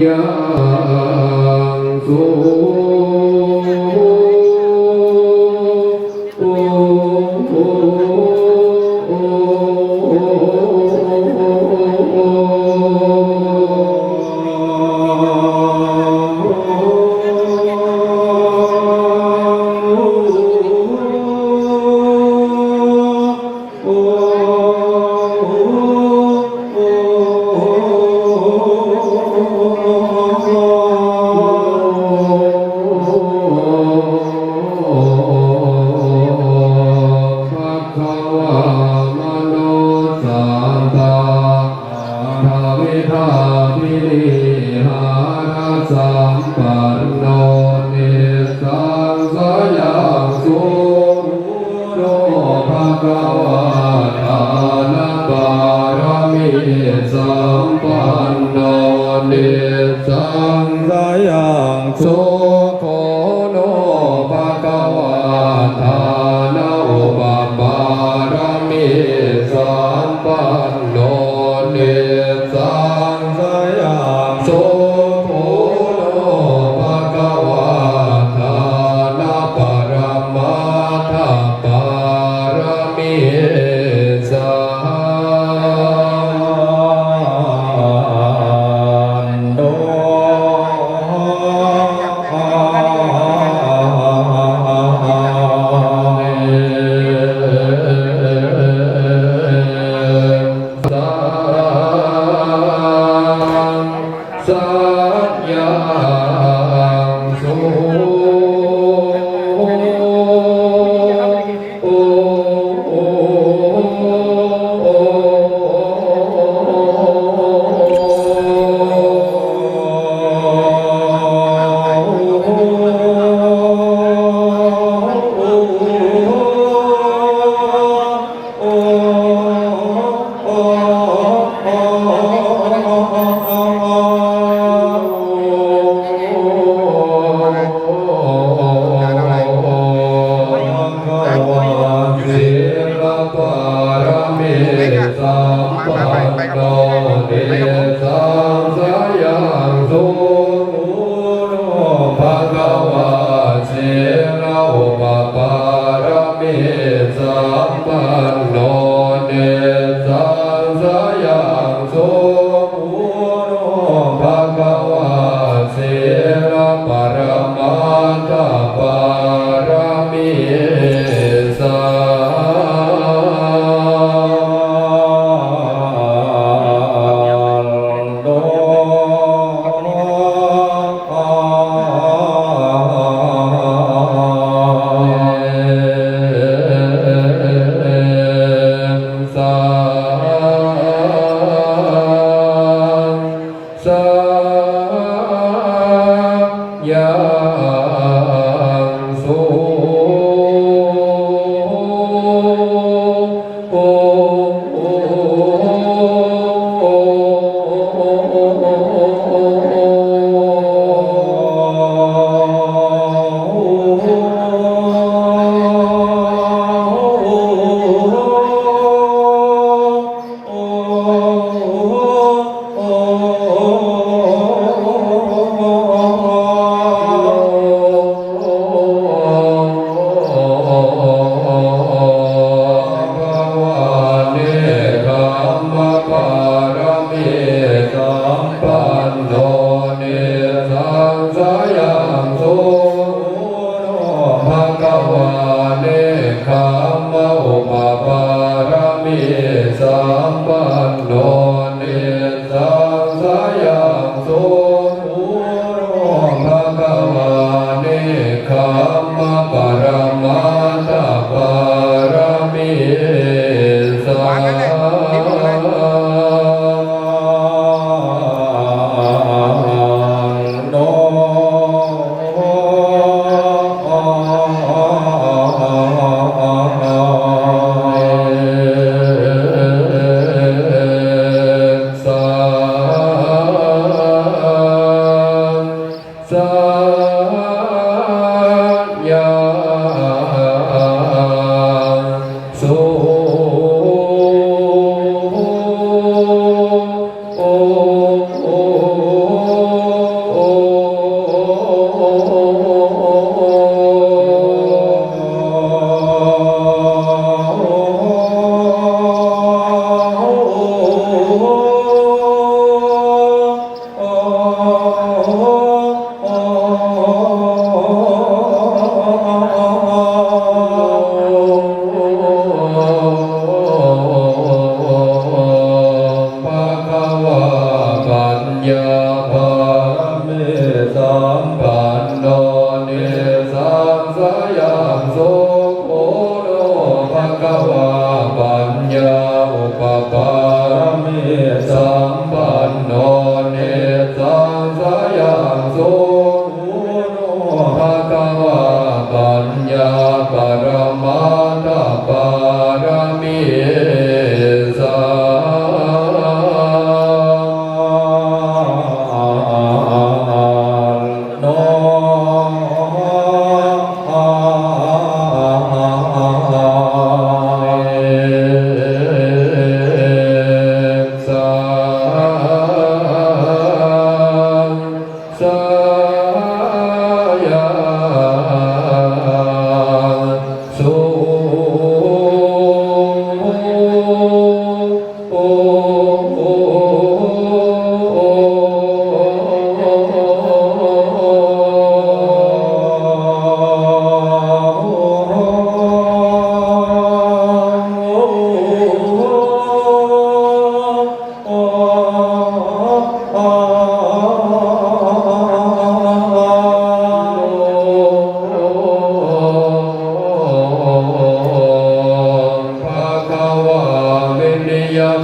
ยังสุ สัมปันโนเนสังสยังโสอุโนภะคะวะปัญญาปรมาตปารมิสัโน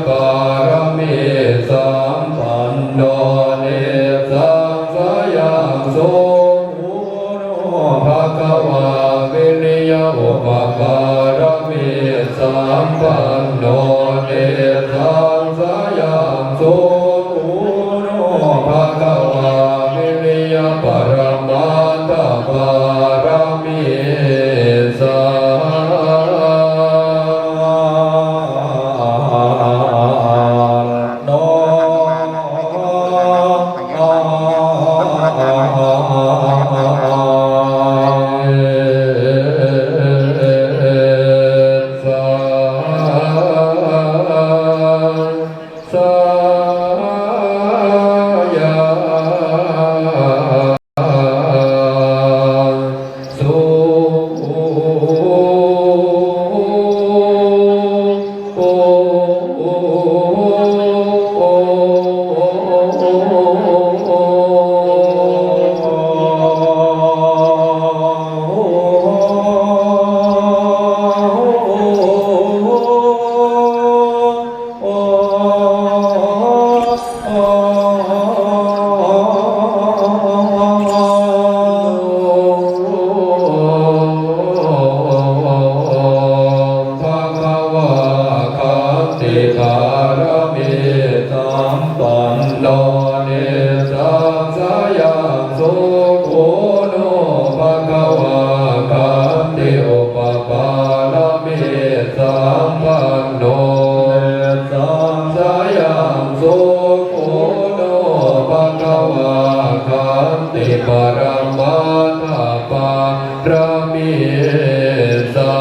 ปารมิสัมปันโนเนสังสยังโสอุโนภะคะวะวิริยะอุปการมิสัมปันโนเนสังสยังโสอุโนภะคะวะวิริยะปรมาตปารมิสัปรมาตปารมิสั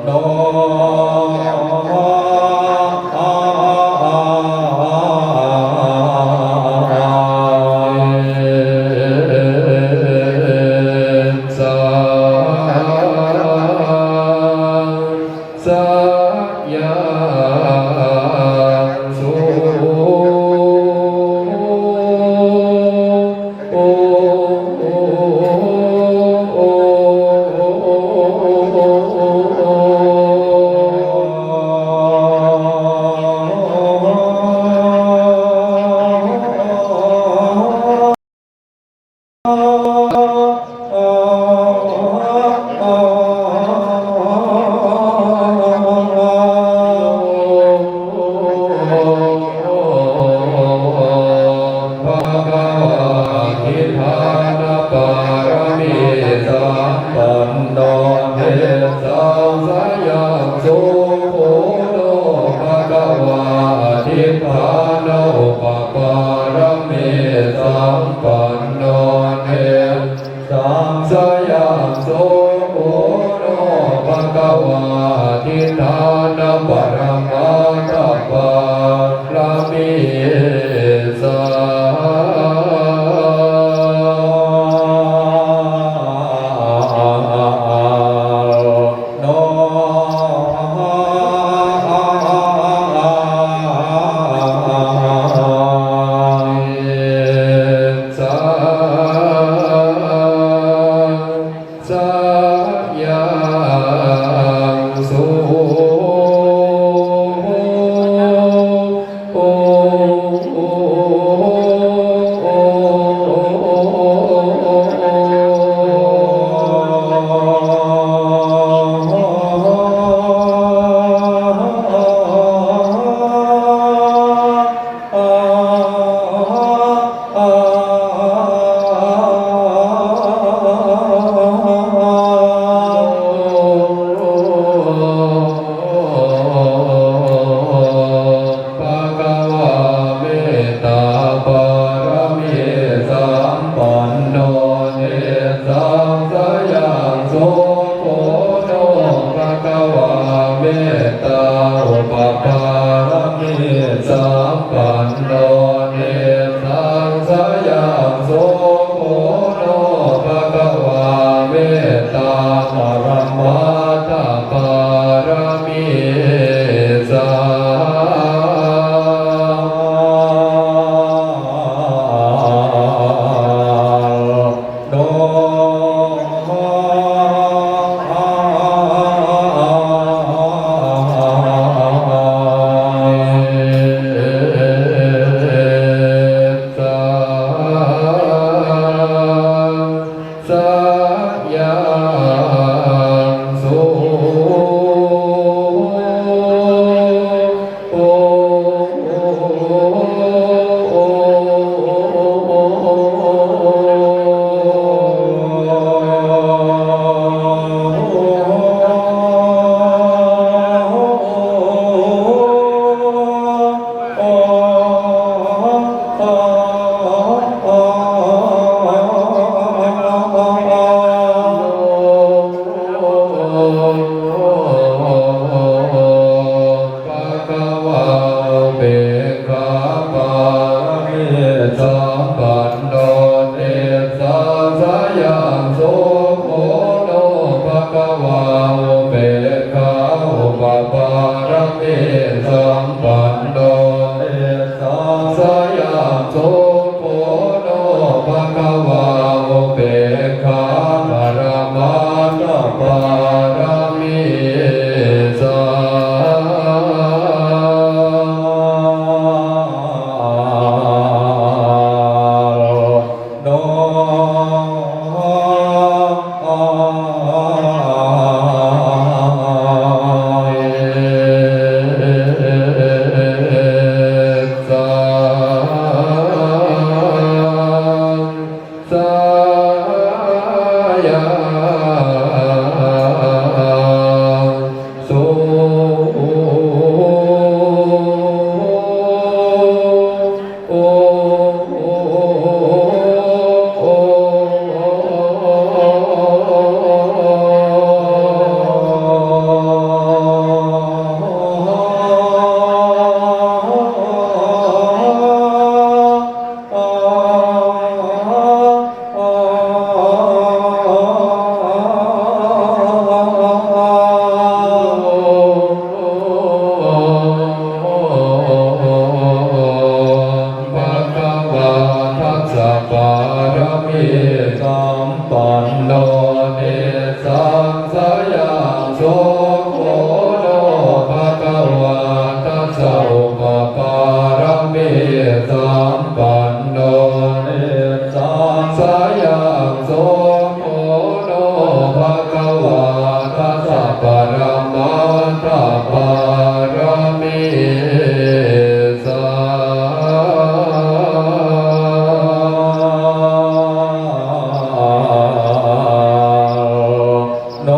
โน สังสยังโสโภโนภะคะวาทิฏฐานปรมาทัปปะละมิสาโนสยังโสสัมปันโนเนสังสยังโสโภโนภะคะวาเมตตาปรมัตถปารมิสาโน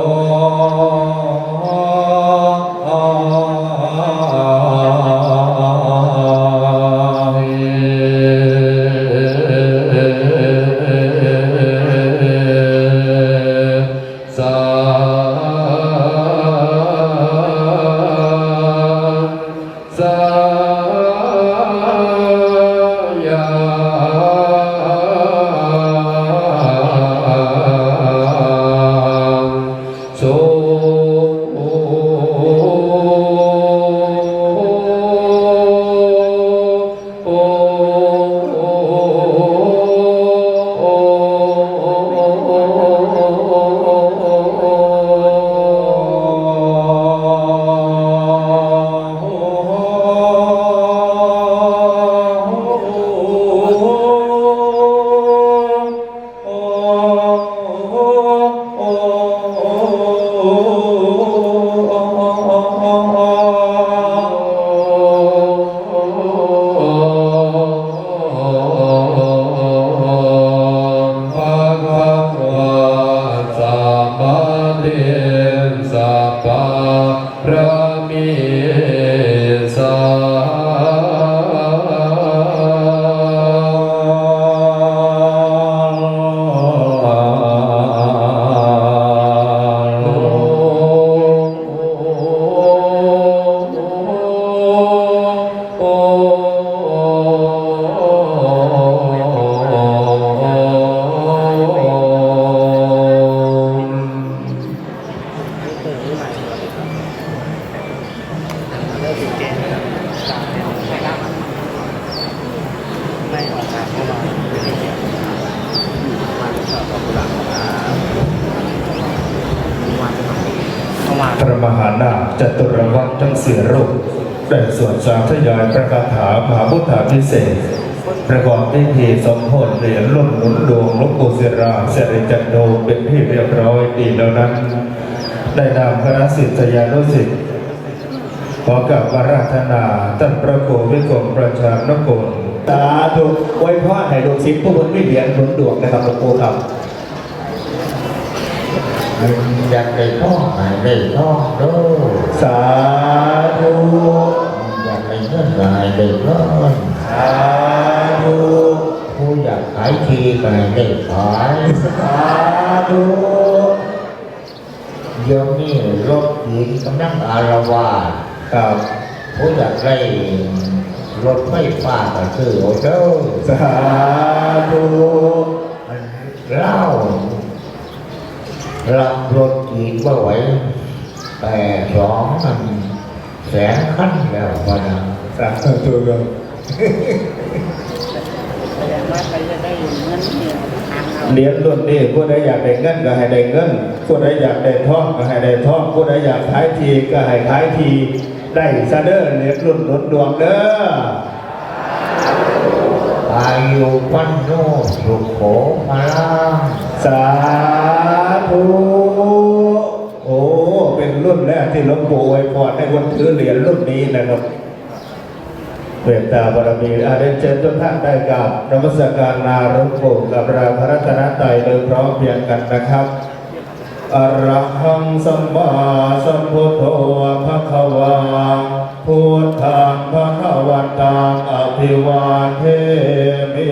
ระมหานาคจตุรวัตรทั้งสี่รูปได้สวดสาธยายพระคาถามหาพุทธาพิเศษกประกอบพิธีสมโภชเหรียญรุ่นหนุนดวงหลวงปู่ศิราเสริจันโนเป็นที่เรียบร้อยดีแล้วนั้นได้นำคณะศิษยานุศิษย์ขอกราบอาราธนาท่านพระครูวิกรมประชานกุลสาธุไว้พ่อให้ดวงศิษย์ผู้คนไม่เหรียญหนุนดวงนะครับหลวงปู่ครับอยากได้ท่องหายได้ท่องเด้อสาธุอยากได้เงินหายได้เงินสาธุผู้อยากขายทีก็ให้ได้ขายสาธุเดี๋ยวนี้รถหญิงกำลังอารวาสครับผู้อยากได้รถไฟฟ้าก็ซื้อเอาเด้อสาธุเล่ารับรถหญิงว่าไหวแต่200,000คันแล้วพอนะสาธุครับเหรียญรุ่นนี้ผู้ใดอยากได้เงินก็ให้ได้เงินผู้ใดอยากได้ทองก็ให้ได้ทองผู้ใดอยากขายทีก็ให้ขายทีได้ซะเด้อเหรียญรุ่นหนุนดวงเด้ออายุวันโนสุโขภาลังสาธุโอ้เป็นรุ่นแรกที่หลวงปู่อวยพรให้คนถือเหรียญรุ่นนี้นะครับเมตตาบารมีอาเรียนเชิญทุกท่านได้กราบนมัสการนาหลวงปู่กับพระรัตนตรัยโดยพร้อมเพรียงกันนะครับอะระหังสัมมาสัมพุทโธภะคะวาพุทธังภะคะวันตังอภิวาเทมิ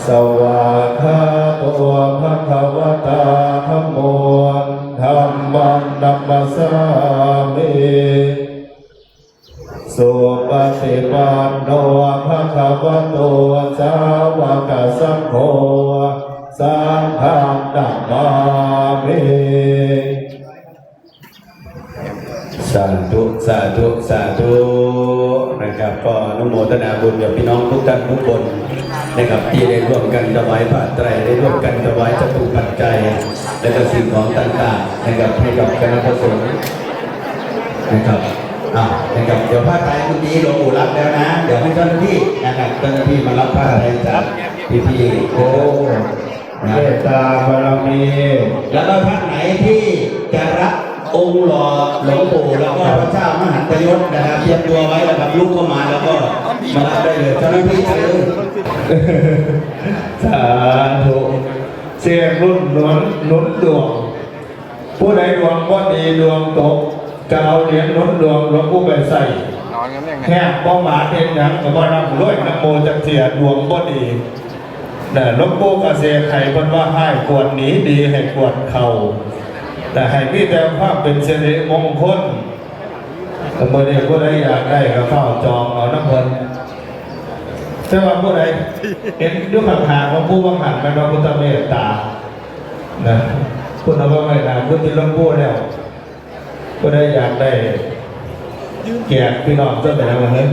สวากขาโตภะคะวะตาธัมโมธัมมังนัมมัสสามิสุปฏิปันโนภะคะวะโตสาวกสังโฆสังฆังนัมมามิสาธุสาธุสาธุนะครับก็อนุโมทนาบุญกับพี่น้องทุกท่านทุกคนนะครับที่ได้ร่วมกันถวายผ้าไตรได้ร่วมกันถวายจตุปัจจัยและก็สิ่งของต่างๆนะครับให้กับคณะสงฆ์นะครับนะครับเดี๋ยวผ้าไตรเมื่อกี้หลวงปู่รับแล้วนะเดี๋ยวให้เจ้าหน้าที่นะครับเจ้าหน้าที่มารับผ้าไตรจากพี่ๆโอ้เมตตาบารมีแล้วก็ท่านไหนที่จะรับองค์หล่อหลวงปู่แล้วก็พระเจ้ามหันตยศนะครับเตรียมตัวไว้แล้วครับลุกเข้ามาแล้วก็มารับได้เลยเจ้าหน้าที่เชิญสาธุเสียงรุ่นหนุนดวงผู้ใดดวงว่าดีดวงตกจะเอาเหรียญหนุนดวงหลวงปู่ไปใส่แค่ป้องหมาเทียนหนังกับว่าน้ำร้อยน้ำโมจะเสียดวงว่าดีแต่หลวงปู่เกษตรไทยเป็นว่าให้กวดหนีดีให้กวดเข่าแต่ให้พี่แต่ภาพเป็นเสด็จมงคลแต่เมื่อใดผู้ใดอยากได้ก็เข้าจองเอาน้ำเพลินแต่ว่าผู้ใดเห็นด้วยห่างๆว่าผู้บังหันเป็นพระพุทธเมตตานะคุณเอาไปไว้หนาคุณที่หลวงปู่แล้วผู้ใดอยากได้แจกพี่น้องเจ้าแต่ละวันนี้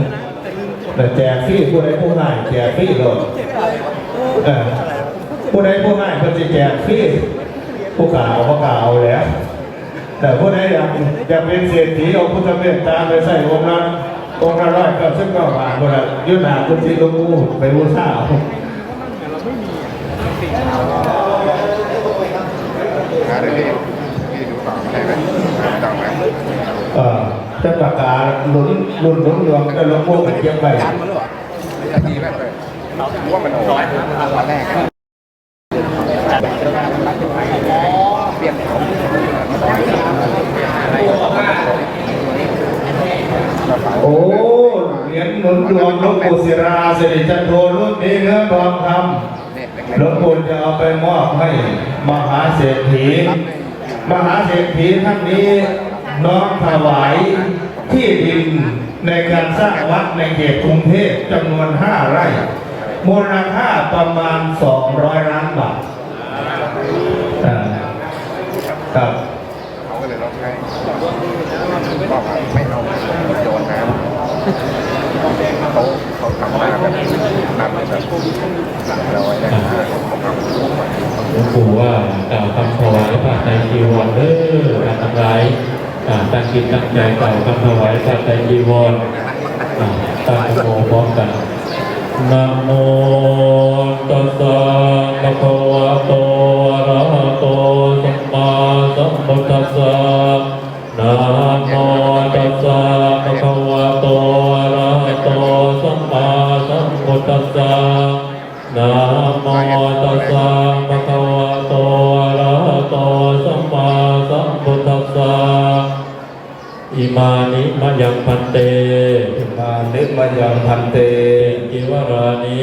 แต่แจกฟรีผู้ใดผู้ให้แจกฟรีเลยผู้ใดผู้ให้ก็จะแจกฟรีผู้กล่าวก็กล่าวแล้วแต่ผู้ใดอยากเป็นเศรษฐีเอาพุทธเมตตาไปใส่องค์นั้น199 บาทคนละยื่นหาคุณที่หลวงปู่ไปบูชาจะประกาศหนุนดวงแต่หลวงปู่เป็นเยี่ยมไปว่ามันน้อยตอนแรกโอ้เหรียญหนุนดวงหลวงปู่ศิราสิริจันโทรุ่นนี้เนื้อทองคำหลวงปู่จะเอาไปมอบให้มหาเศรษฐีท่านนี้น้อมถวายที่ดินในการสร้างวัดในเขตกรุงเทพจำนวน5 ไร่มูลค่าประมาณ200 ล้านบาทครับเขาก็เลยลดให้บอกว่าไม่เอาโยนน้ำเขาทำมาแบบนั้นแบบหลังร้อยเลยหลวงปู่ว่ากล่าวคำถวาย ผ้าไตรจีวรเด้อการทั้งหลายตั้งจิตตั้งใจเก่าคำถวายผ้าไตรจีวรตั้งโมพร้อมกันนะโมตัสสะภะคะวะโตอะระหะโตสัมมาสัมพุทธัสสะนะโมตัสสะภะคะวะโตอะระหะโตสัมมาสัมพุทธัสสะนะโมตัสสะภะคะวะโตอะระหะโตสัมมาสัมพุทธัสสะอิมานิมะยังพันเตมานิมายังพันเตกิวรานิ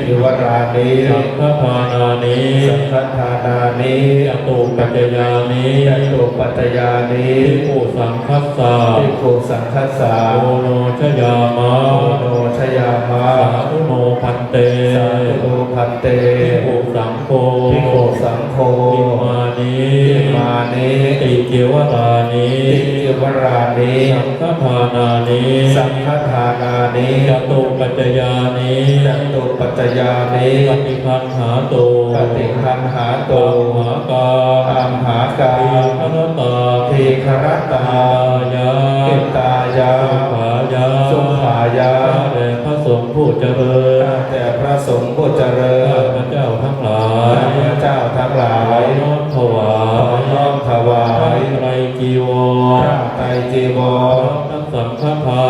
ทิวรานิ สังฆทานานิ สังฆทานานิ จตุปัจจยานิ จตุปัจจยานิ ภิกขุสังคัสสะ ภิกขุสังฆสสะ โอโนชยามะ โอโนชยามะ สาธุโนพันเต สาธุพันเต ภิกขุสังโฆ ภิกขุสังโฆ อิมานิ อิมานิ ติเกวรานิ ติกิวรานิ สังฆทานานิ สังฆทานานิ จตุปัจจยานิ จตุปัจจยานิ ปฏิคันหาโต ปฏิคันหาโต หากา อัมหากา ทีครตา ทีครตา ยา เกตายา ขายา สุขายา แด่พระสงฆ์ผู้เจริญ แต่พระสงฆ์ผู้เจริญ ข้าพระเจ้าทั้งหลา ข้าย พระเจ้าทั้งหลาย น้อมถวา ขอยน้อมถวา พระ ย ไตรจีว พ ร ระไตรจีว พร้อ ร มทั้งสังฆทา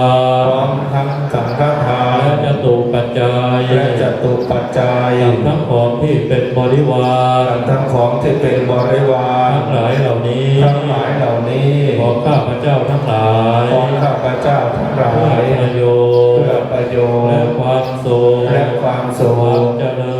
พร้อมทั้งสังฆทาน และจตุปัจจัย และจตุปัจจัย ทั้งของที่เป็นบริวาร ทั้งของที่เป็นบริวาร ทั้งหลายเหล่านี้ ทั้งหลายเหล่านี้ ของข้าพระเจ้าทั้งหลาย ของข้าพเจ้าทั้งหลา เพื่อยประโยช เพื่อ น์ ประโย และ ชน์ ความสุข และความสุ ความ ข เจริ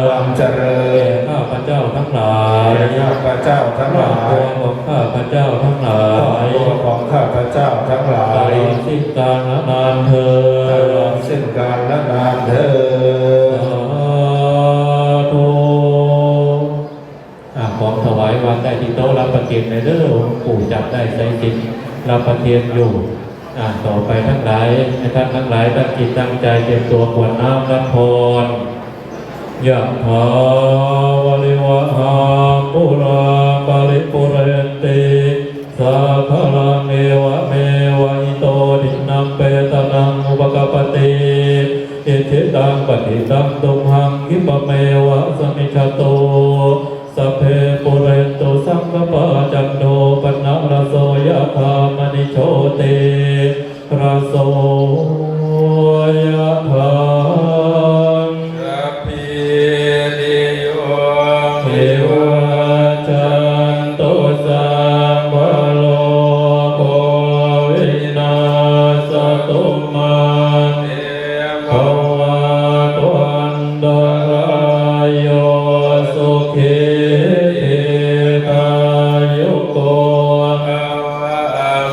ควา ญ มเจริ แก่ ญ ข้าพระเจ้าทั้งหลาย แก่ข้าพเจ้าทั้ง ค ห รอบ ลา ครัวย ของข้าพระเจ้าทั้งหลา ครอบ ย ครัวของข้าพเจ้าทั้งหลา ต ย ลอดสิ้นกาลและนานเธอ ตลอดสิ้นกาลและนานเถิ สา ด ธุของถวายวางได้ที่โต๊ะรับประเคนในเด้อปู่จับได้ใส่จิตรับประเคนอยู่ต่อไปทั้งหลายให้ท่านทั้งหลายตั้งจิตตั้งใจเตรียมตัวกรวดน้ำรับพรยะถาวะริวะหาปุราปาริปุเรนติสาคารังเอวะเมวะอิโตดินังเปตานังอุปกปปติอิทิตังปฏิตังตุมหังกิปะเมวะสมิจฉโตสัพเพปุเรนตุสังกปะจันโทปนะระโสยะธามณิโชติระโสยะธาสัพพิติโย เทวจันตุสัมภโลโควินาศตุมาภวะตวันตรายโยสุขีทีกายุโก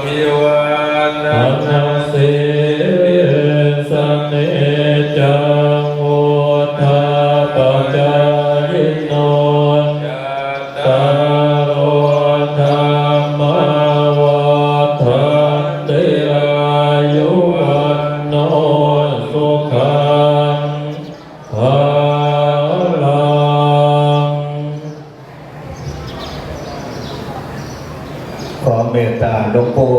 ภิวัต อันนาสิสเนจังวุฒาปัจจายโนตาโรธรรมวัฏันติอายุวันโนสุขังภาลัง ขอเมตตาหลวงปู่